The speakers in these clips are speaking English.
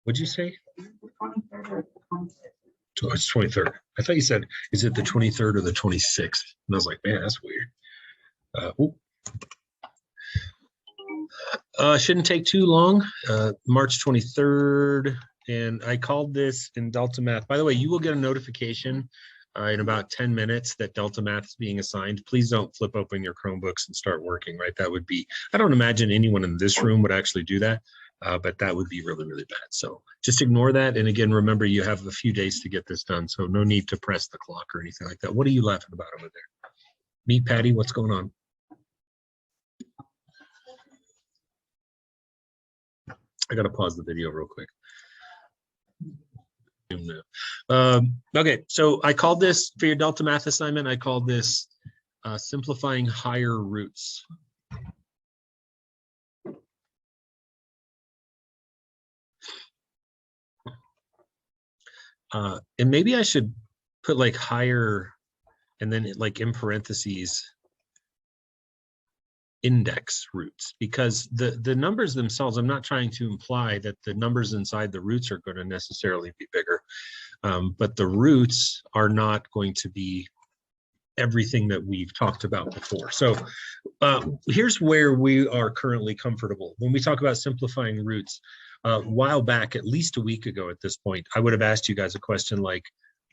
What'd you say? It's 23rd. I thought you said, is it the 23rd or the 26th? And I was like, man, that's weird. Shouldn't take too long. March 23rd. And I called this in Delta Math. By the way, you will get a notification in about 10 minutes that Delta Math is being assigned. Please don't flip open your Chromebooks and start working, right? That would be, I don't imagine anyone in this room would actually do that, but that would be really, really bad. So just ignore that. And again, remember, you have a few days to get this done. So no need to press the clock or anything like that. What are you laughing about over there? Meet Patty, what's going on? I got to pause the video real quick. Okay, so I called this, for your Delta Math assignment, I called this simplifying higher roots. And maybe I should put like higher and then like in parentheses index roots, because the numbers themselves, I'm not trying to imply that the numbers inside the roots are going to necessarily be bigger, but the roots are not going to be everything that we've talked about before. So here's where we are currently comfortable. When we talk about simplifying roots, a while back, at least a week ago at this point, I would have asked you guys a question like,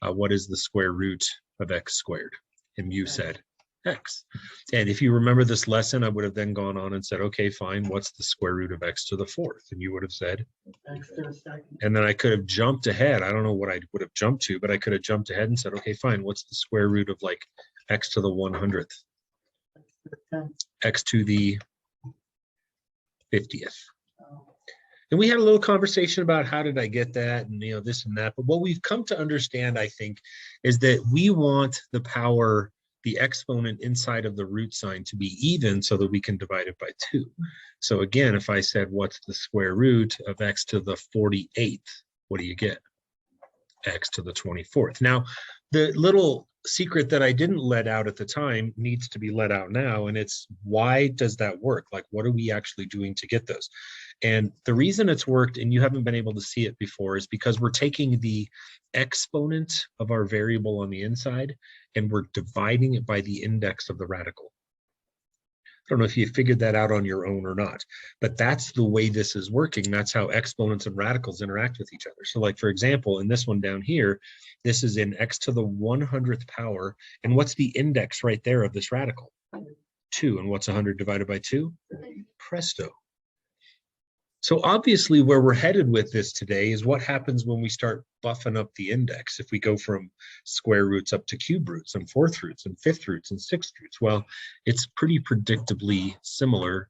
what is the square root of x squared? And you said x. And if you remember this lesson, I would have then gone on and said, okay, fine, what's the square root of x to the fourth? And you would have said x to the second. And then I could have jumped ahead. I don't know what I would have jumped to, but I could have jumped ahead and said, okay, fine, what's the square root of like x to the 100th? X to the 50th. And we had a little conversation about how did I get that, and you know, this and that. But what we've come to understand, I think, is that we want the power, the exponent inside of the root sign to be even so that we can divide it by 2. So again, if I said, what's the square root of x to the 48th? What do you get? X to the 24th. Now, the little secret that I didn't let out at the time needs to be let out now, and it's why does that work? Like, what are we actually doing to get those? And the reason it's worked, and you haven't been able to see it before, is because we're taking the exponent of our variable on the inside and we're dividing it by the index of the radical. I don't know if you figured that out on your own or not, but that's the way this is working. That's how exponents and radicals interact with each other. So like, for example, in this one down here, this is in x to the 100th power. And what's the index right there of this radical? 2. And what's 100 divided by 2? Presto. So obviously where we're headed with this today is what happens when we start buffing up the index. If we go from square roots up to cube roots and fourth roots and fifth roots and sixth roots, well, it's pretty predictably similar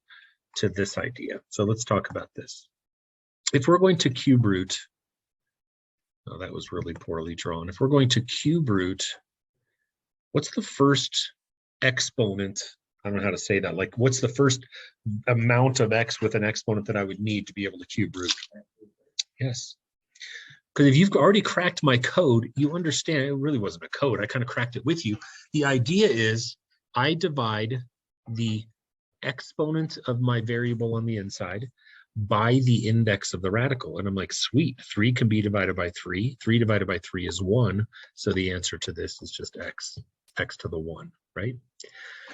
to this idea. So let's talk about this. If we're going to cube root, oh, that was really poorly drawn. If we're going to cube root, what's the first exponent? I don't know how to say that. Like, what's the first amount of x with an exponent that I would need to be able to cube root? Yes. Because if you've already cracked my code, you understand it really wasn't a code. I kind of cracked it with you. The idea is I divide the exponent of my variable on the inside by the index of the radical. And I'm like, sweet, 3 can be divided by 3. 3 divided by 3 is 1. So the answer to this is just x to the 1, right?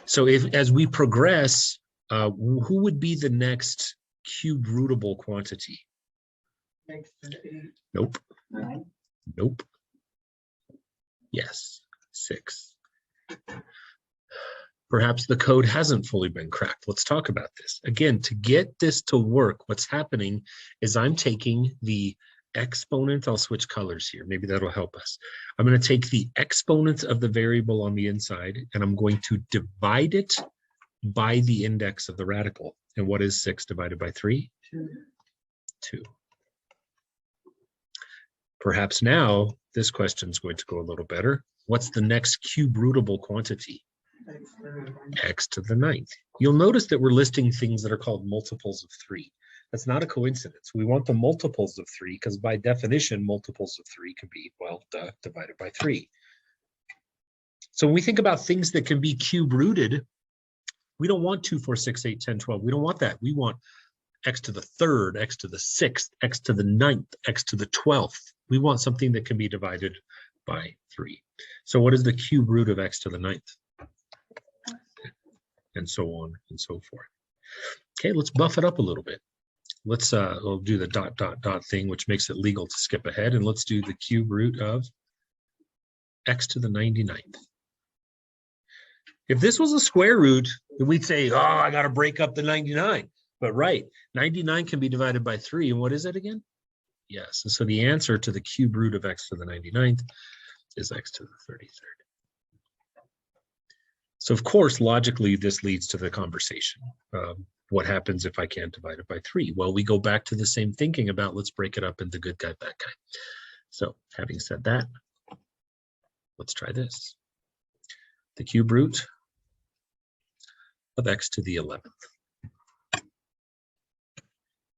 So if, as we progress, who would be the next cube rootable quantity? Nope. Nope. Yes, 6. Perhaps the code hasn't fully been cracked. Let's talk about this. Again, to get this to work, what's happening is I'm taking the exponent, I'll switch colors here, maybe that'll help us. I'm going to take the exponent of the variable on the inside and I'm going to divide it by the index of the radical. And what is 6 divided by 3? 2. Perhaps now this question is going to go a little better. What's the next cube rootable quantity? X to the 9th. You'll notice that we're listing things that are called multiples of 3. That's not a coincidence. We want the multiples of 3 because by definition, multiples of 3 can be, well, divided by 3. So when we think about things that can be cube rooted, we don't want 2, 4, 6, 8, 10, 12. We don't want that. We want x to the third, x to the sixth, x to the ninth, x to the 12th. We want something that can be divided by 3. So what is the cube root of x to the ninth? And so on and so forth. Okay, let's buff it up a little bit. Let's we'll do the ... thing, which makes it legal to skip ahead, and let's do the cube root of x to the 99th. If this was a square root, then we'd say, oh, I got to break up the 99. But right, 99 can be divided by 3. And what is it again? Yes. And so the answer to the cube root of x to the 99th is x to the 33rd. So of course, logically, this leads to the conversation. What happens if I can't divide it by 3? Well, we go back to the same thinking about let's break it up into good guy, bad guy. So having said that, let's try this. The cube root of x to the 11th.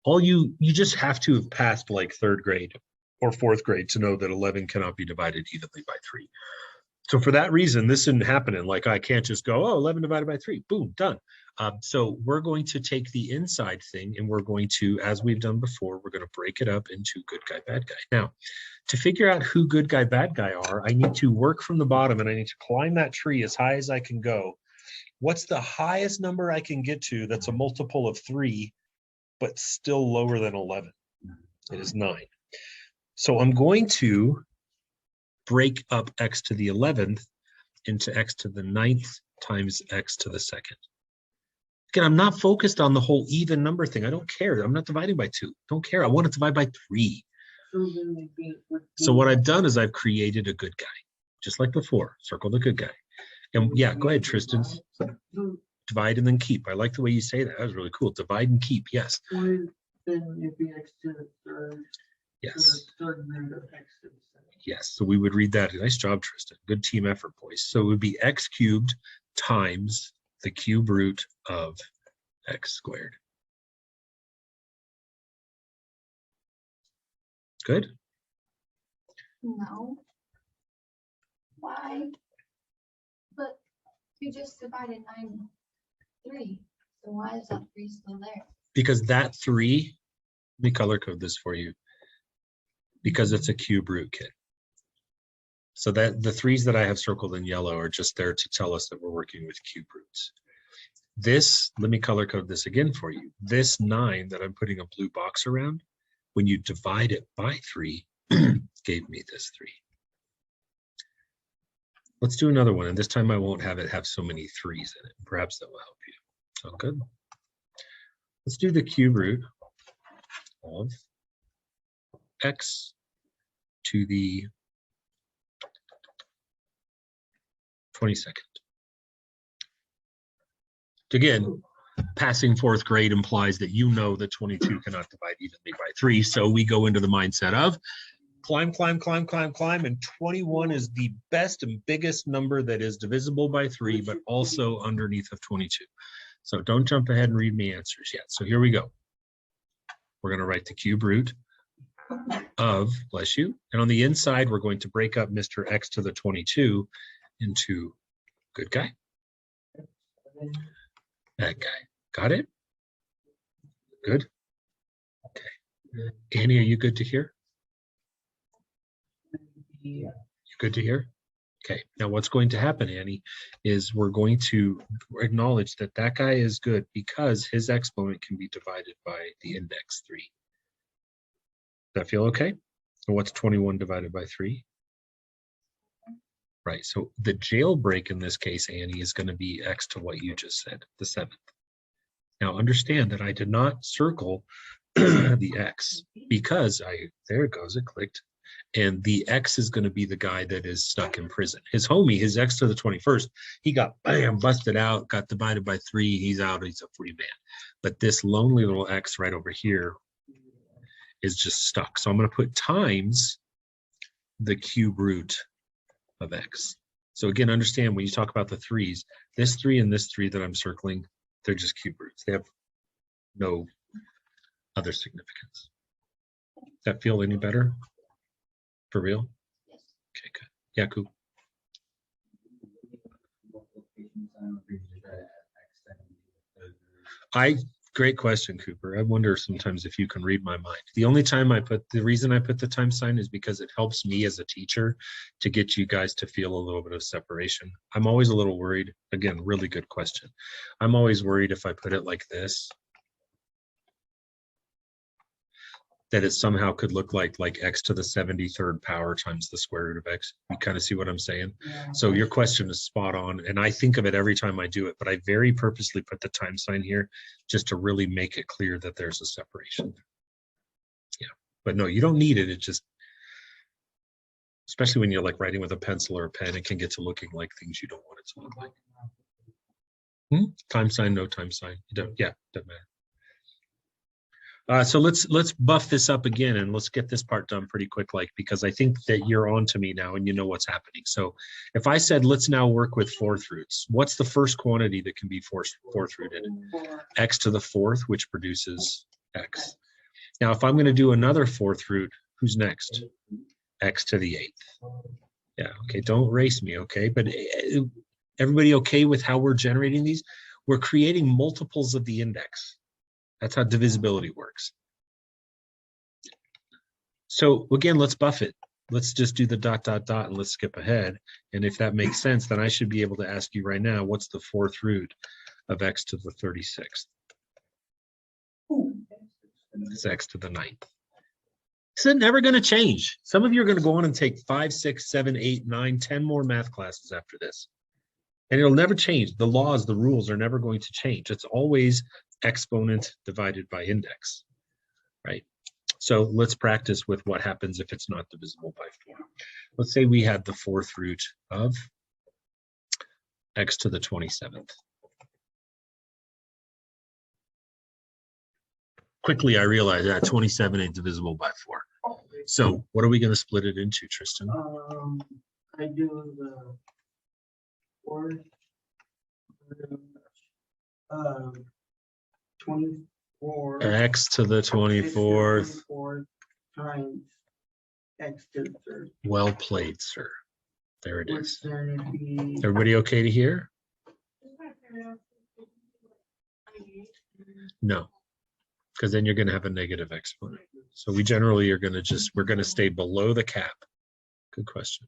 All you just have to have passed like 3rd grade or 4th grade to know that 11 cannot be divided evenly by 3. So for that reason, this isn't happening. Like I can't just go, oh, 11 divided by 3, boom, done. So we're going to take the inside thing and we're going to, as we've done before, we're going to break it up into good guy, bad guy. Now, to figure out who good guy, bad guy are, I need to work from the bottom and I need to climb that tree as high as I can go. What's the highest number I can get to that's a multiple of 3, but still lower than 11? It is 9. So I'm going to break up x to the 11th into x to the 9th times x to the 2nd. Again, I'm not focused on the whole even number thing. I don't care. I'm not dividing by 2. Don't care. I want to divide by 3. So what I've done is I've created a good guy, just like before. Circle the good guy. And yeah, go ahead, Tristan. Divide and then keep. I like the way you say that. That was really cool. Divide and keep. Yes. Then it'd be x to the 3rd. Yes. The 3rd root of x to the 2nd. Yes. So we would read that. Nice job, Tristan. Good team effort, boys. So it would be x cubed times the cube root of x squared. Good? No. Why? But you just divided 3. So why is that 3 still there? Because that 3, let me color code this for you. Because it's a cube root, kid. So that the 3s that I have circled in yellow are just there to tell us that we're working with cube roots. This, let me color code this again for you. This 9 that I'm putting a blue box around, when you divide it by 3, gave me this 3. Let's do another one, and this time I won't have it have so many 3s in it. Perhaps that will help you. Sound good? Let's do the cube root of x to the 22nd. Again, passing 4th grade implies that you know that 22 cannot divide evenly by 3. So we go into the mindset of climb, climb, climb, climb, climb. And 21 is the best and biggest number that is divisible by 3, but also underneath of 22. So don't jump ahead and read me answers yet. So here we go. We're going to write the cube root of, bless you. And on the inside, we're going to break up Mr. X to the 22 into good guy, bad guy. Got it? Good? Okay. Annie, are you good to hear? Yeah. You good to hear? Okay. Now what's going to happen, Annie, is we're going to acknowledge that that guy is good because his exponent can be divided by the index 3. Does that feel okay? So what's 21 divided by 3? Right. So the jailbreak in this case, Annie, is going to be x to what you just said, the 7th. Now understand that I did not circle the x because there it goes, it clicked. And the x is going to be the guy that is stuck in prison. His homie, his x to the 21st, he got bam, busted out, got divided by 3. He's out, he's a free man. But this lonely little x right over here is just stuck. So I'm going to put times the cube root of x. So again, understand when you talk about the 3s, this 3 and this 3 that I'm circling, they're just cube roots. They have no other significance. Does that feel any better? For real? Yes. Okay, good. Yeah, cool. Great question, Cooper. I wonder sometimes if you can read my mind. The reason I put the time sign is because it helps me as a teacher to get you guys to feel a little bit of separation. I'm always a little worried. Again, really good question. I'm always worried if I put it like this, that it somehow could look like x to the 73rd power times the square root of x. You kind of see what I'm saying? Yeah. So your question is spot on, and I think of it every time I do it, but I very purposely put the time sign here just to really make it clear that there's a separation. Yeah, but no, you don't need it. It just, especially when you're like writing with a pencil or a pen, it can get to looking like things you don't want it to look like. Time sign, no time sign. Doesn't matter. So let's buff this up again, and let's get this part done pretty quick, because I think that you're on to me now and you know what's happening. So if I said, let's now work with fourth roots, what's the first quantity that can be fourth rooted? X to the 4th, which produces X. Now, if I'm going to do another fourth root, who's next? X to the 8th. Yeah, okay, don't race me, okay? But everybody okay with how we're generating these? We're creating multiples of the index. That's how divisibility works. So again, let's buff it. Let's just do the ... and let's skip ahead. And if that makes sense, then I should be able to ask you right now, what's the fourth root of x to the 36th? It's x to the 9th. This is never going to change. Some of you are going to go on and take 5, 6, 7, 8, 9, 10 more math classes after this. And it'll never change. The laws, the rules are never going to change. It's always exponent divided by index, right? So let's practice with what happens if it's not divisible by 4. Let's say we had the fourth root of x to the 27th. Quickly, I realized that 27 ain't divisible by 4. So what are we going to split it into, Tristan? I do the 4th, 24. X to the 24th. Times x to the 3rd. Well played, sir. There it Which is. then it'd be Everybody okay to hear? No, because then you're going to have a negative exponent. So we generally are going to we're going to stay below the cap. Good question.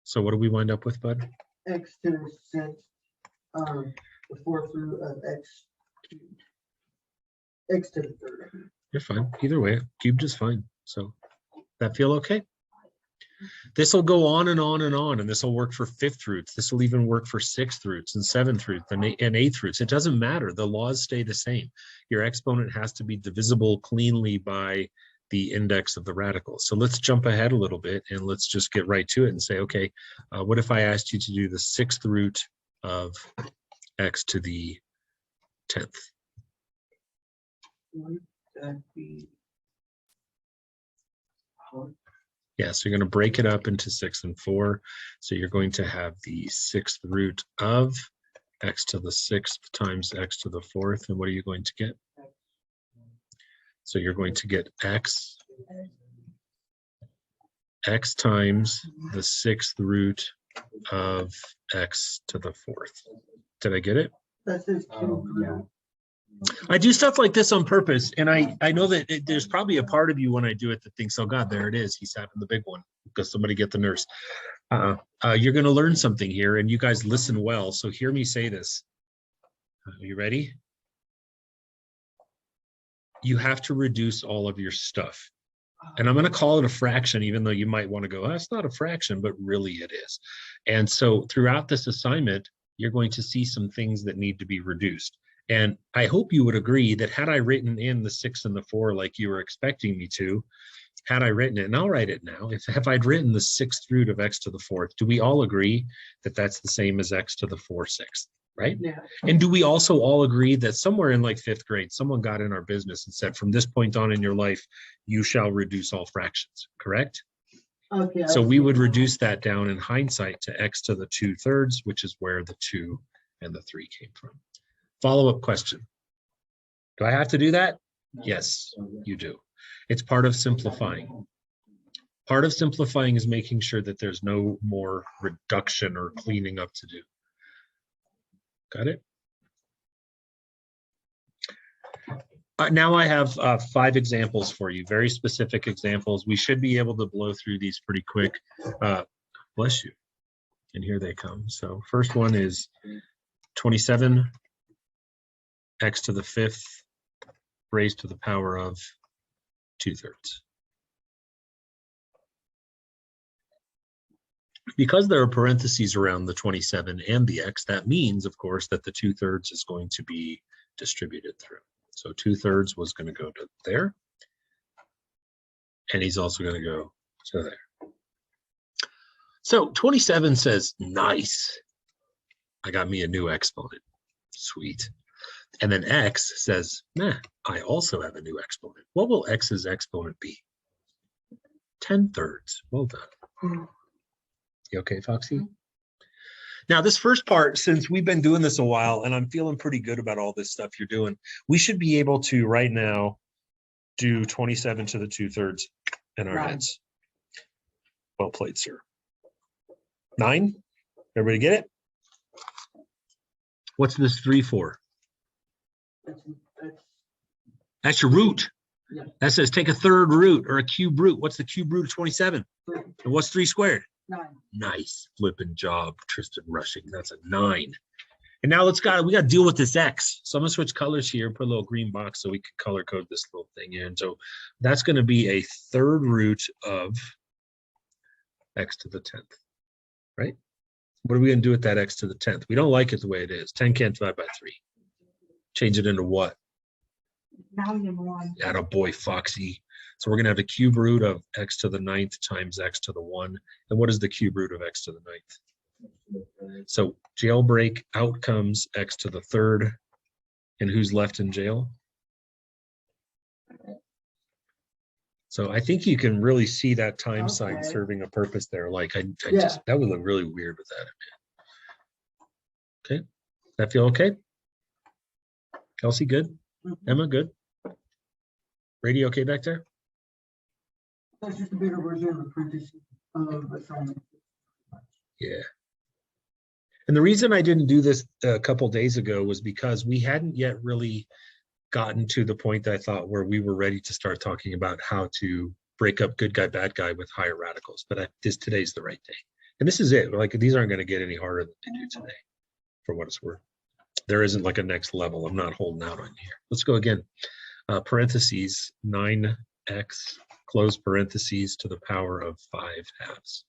So what do we wind up with, bud? x to the 6th, the fourth root of x cubed. X to the 3rd. You're fine. Either way, cubed is fine. So that feel okay? This will go on and on and on, and this will work for fifth roots. This will even work for sixth roots and seventh roots and eighth roots. It doesn't matter. The laws stay the same. Your exponent has to be divisible cleanly by the index of the radical. So let's jump ahead a little bit and let's just get right to it and say, okay, what if I asked you to do the sixth root of x to the 10th? Would that be Yeah, so you're going to break it up into 6 and 4. So you're going to have the sixth root of x to the 6th times x to the 4th. And what are you going to get? So you're going to get x times the sixth root of x to the 4th. Did I get it? that's his Yeah. I do stuff like this on purpose, and I know that there's probably a part of you when I do it that thinks, oh God, there it is. He's having the big one. Because somebody get the nurse. You're going to learn something here, and you guys listen well. So hear me say this. Are you ready? You have to reduce all of your stuff. And I'm going to call it a fraction, even though you might want to go, that's not a fraction, but really it is. And so throughout this assignment, you're going to see some things that need to be reduced. And I hope you would agree that had I written in the 6 and the 4 like you were expecting me to, had I written it, and I'll write it now, if I'd written the sixth root of x to the 4th, do we all agree that that's the same as x to the 4/6, right? Yeah. And do we also all agree that somewhere in like 5th grade, someone got in our business and said, from this point on in your life, you shall reduce all fractions, correct? Okay. So we would reduce that down in hindsight to x to the 2/3, which is where the 2 and the 3 came from. Follow-up question. Do I have to do that? Yes, you do. It's part of simplifying. Part of simplifying is making sure that there's no more reduction or cleaning up to do. Got it? Now I have 5 examples for you, very specific examples. We should be able to blow through these pretty quick. Bless you. And here they come. So first one is 27 x to the 5th raised to the power of 2/3. Because there are parentheses around the 27 and the x, that means, of course, that the 2/3 is going to be distributed through. So 2/3 was going to go to there. And he's also going to go to there. So 27 says, nice. I got me a new exponent. Sweet. And then x says, nah, I also have a new exponent. What will x's exponent be? 10/3. Well done. You okay, Foxy? Now, this first part, since we've been doing this a while and I'm feeling pretty good about all this stuff you're doing, we should be able to right now do 27 to the 2/3 in our heads. Well played, sir. 9? Everybody get it? What's this 3 for? That's your root. Yeah. That says take a 3rd root or a cube root. What's the cube root of 27? 3. And what's 3 squared? 9. Nice flipping job, Tristan Rushing. That's a 9. And now we got to deal with this x. So I'm gonna switch colors here, put a little green box so we can color code this little thing in. So that's going to be a 3rd root of x to the 10th, right? What are we going to do with that x to the 10th? We don't like it the way it is. 10 can't divide by 3. Change it into what? -1. Attaboy, Foxy. So we're going to have the cube root of x to the 9th times x to the 1. And what is the cube root of x to the 9th? So jailbreak, out comes x to the 3rd. And who's left in jail? So I think you can really see that time sign Okay. serving a purpose there. Like I Yeah. just, that would look really weird with that. Okay. That feel okay? Kelsey, good? Mhm. Emma, good? Brady, okay back there? That's just a bigger version of the parentheses of assignment. Yeah. And the reason I didn't do this a couple days ago was because we hadn't yet really gotten to the point that I thought where we were ready to start talking about how to break up good guy, bad guy with higher radicals. But today's the right day. And this is it. Like, these aren't going to get any harder than they do today, for what it's worth. There isn't like a next level. I'm not holding out on you here. Let's go again. Parentheses, 9x, close parentheses to the power of 5/2.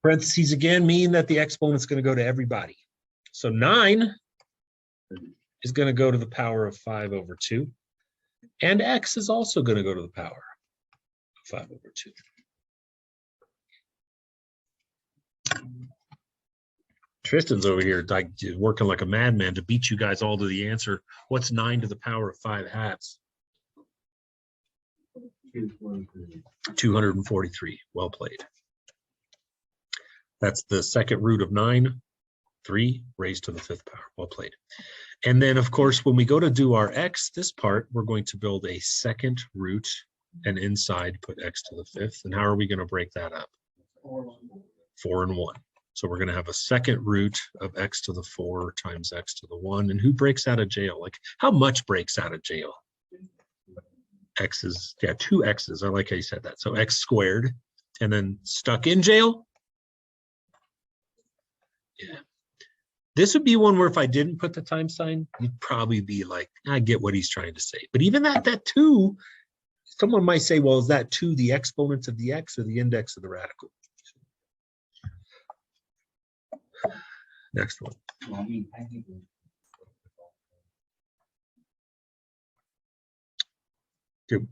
Parentheses again mean that the exponent's going to go to everybody. So 9 is going to go to the power of 5/2. And x is also going to go to the power of 5/2. Tristan's over here like working like a madman to beat you guys all to the answer. What's 9 to the power of 5/2? 243. Well played. That's the 2nd root of 9, 3 raised to the 5th power. Well played. And then, of course, when we go to do our x, this part, we're going to build a 2nd root and inside put x to the 5th. And how are we going to break that up? 4 and 1. So we're going to have a 2nd root of x to the 4 times x to the 1. And who breaks out of jail? Like, how much breaks out of jail? X is, yeah, 2 x's. I like how you said that. So x squared. And then stuck in jail? Yeah. This would be one where if I didn't put the time sign, you'd probably be like, I get what he's trying to say. But even that 2, someone might say, well, is that 2 the exponents of the x or the index of the radical? Next one.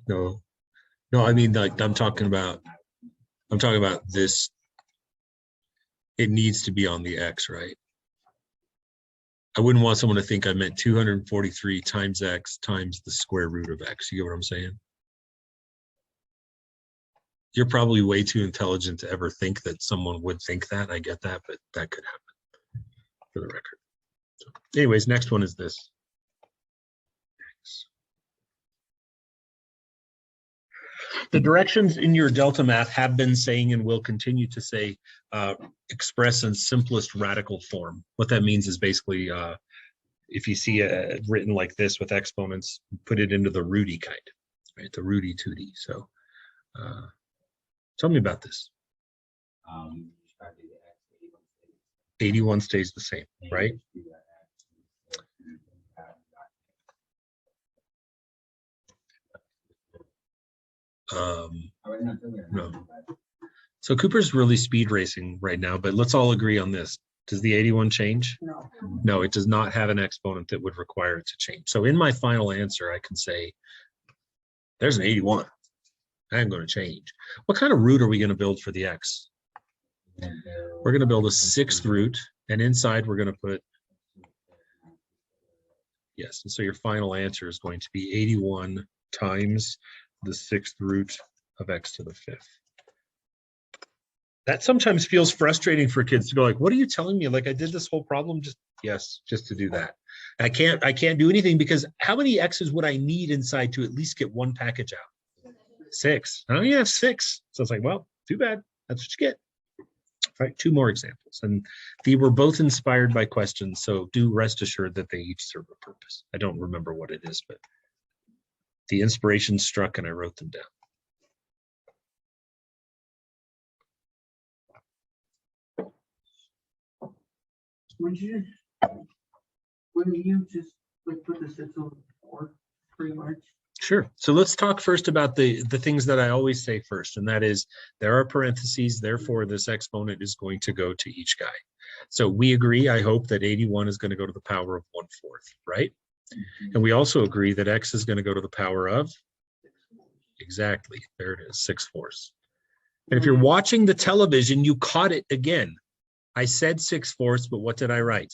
No, I mean, like, I'm talking about this. It needs to be on the x, right? I wouldn't want someone to think I meant 243 times x times the square root of x. You get what I'm saying? You're probably way too intelligent to ever think that someone would think that. I get that, but that could happen, for the record. So, anyways, next one is this. The directions in your Delta math have been saying and will continue to say express in simplest radical form. What that means is basically if you see it written like this with exponents, put it into the Rudy kind, right? The Rudy Tooty. So tell me about this. 81 stays the same, right? No. So Cooper's really speed racing right now, but let's all agree on this. Does the 81 change? No. No, it does not have an exponent that would require it to change. So in my final answer, I can say, there's an 81. I'm going to change. What kind of root are we going to build for the x? We're going to build a sixth root, and inside we're going to put, yes, and so your final answer is going to be 81 times the sixth root of x to the fifth. That sometimes feels frustrating for kids to go like, what are you telling me? Like I did this whole problem just to do that. I can't do anything because how many x's would I need inside to at least get one package out? 6. I only have 6. So it's like, well, too bad. That's what you get. All right, 2 more examples. And they were both inspired by questions. So do rest assured that they each serve a purpose. I don't remember what it is, but the inspiration struck and I wrote them down. Wouldn't you just like put the 6 over 4 pretty much? Sure. So let's talk first about the things that I always say first, and that is there are parentheses, therefore this exponent is going to go to each guy. So we agree, I hope, that 81 is going to go to the power of 1/4, right? And we also agree that x is going to go to the power of, exactly, there it is, 6/4. And if you're watching the television, you caught it again. I said 6/4, but what did I write?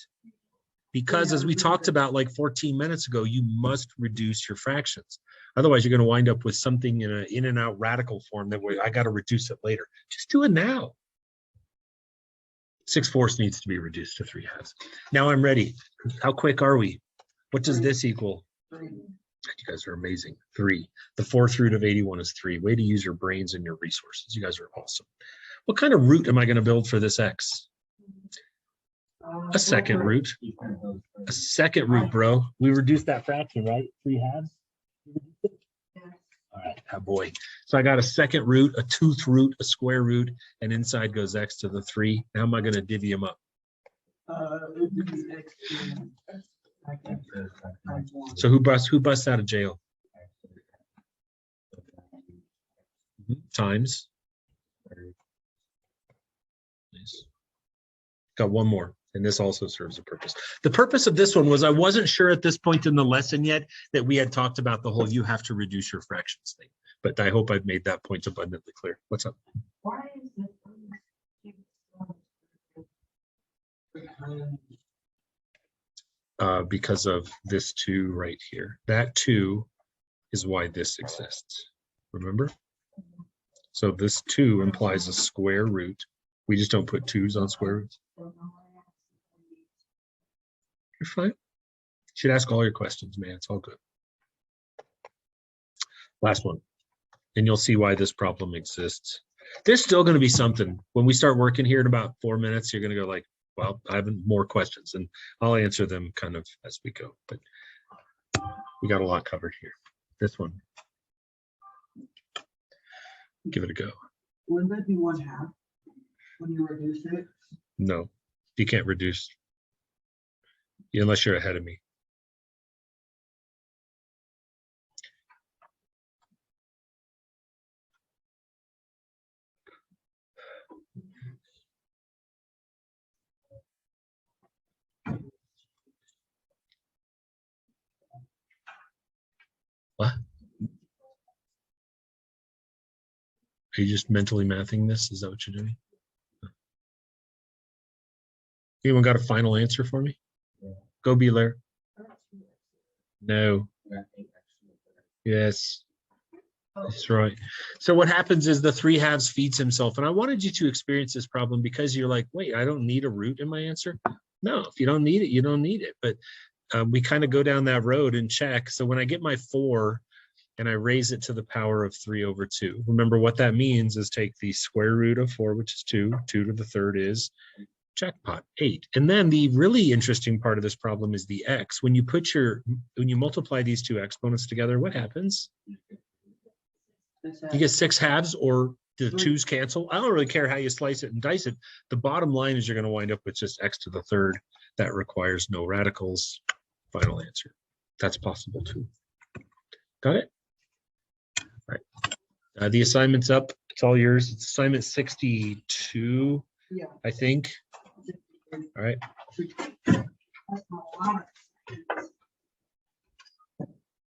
Because as we talked about like 14 minutes ago, you must reduce your fractions. Otherwise, you're going to wind up with something in an in and out radical form that way I got to reduce it later. Just do it now. 6/4 needs to be reduced to 3/2. Now I'm ready. How quick are we? What does this equal? 3. You guys are amazing. 3. The 4th root of 81 is 3. Way to use your brains and your resources. You guys are awesome. What kind of root am I going to build for this x? A second root. A second root, bro. We reduced that fraction, right? 3/2. All right, oh boy. So I got a second root, a tooth root, a square root, and inside goes x to the 3. Now am I going to divvy them up? It would be x times 1. So who busts out of jail? Times. Nice. Got one more, and this also serves a purpose. The purpose of this one was I wasn't sure at this point in the lesson yet that we had talked about the whole you have to reduce your fractions thing, but I hope I've made that point abundantly clear. What's up? Why is it? Because of this 2 right here. That 2 is why this exists. Remember? So this 2 implies a square root. We just don't put 2s on square roots. You're fine. You should ask all your questions, man. It's all good. Last one. And you'll see why this problem exists. There's still going to be something. When we start working here in about 4 minutes, you're going to go like, well, I have more questions, and I'll answer them kind of as we go. But we got a lot covered here. This one. Give it a go. Wouldn't that be 1/2 when you reduce it? No, you can't reduce unless you're ahead of me. What? Are you just mentally mathing this? Is that what you're doing? Anyone got a final answer for me? Go, Beeler. No. Yes. That's right. So what happens is the 3/2 feeds himself. And I wanted you to experience this problem because you're like, wait, I don't need a root in my answer. No, if you don't need it, you don't need it. But we kind of go down that road and check. So when I get my 4 and I raise it to the power of 3/2, remember what that means is take the square root of 4, which is 2. 2 to the 3rd is Jackpot, 8. And then the really interesting part of this problem is the x. When you multiply these two exponents together, what happens? You get 6 halves, or the 2's cancel. I don't really care how you slice it and dice it. The bottom line is you're going to wind up with just x to the 3rd. That requires no radicals. Final answer. That's possible too. Got it? All right. The assignment's up. It's all yours. It's assignment 62, Yeah. I think. All right. That's not a lot.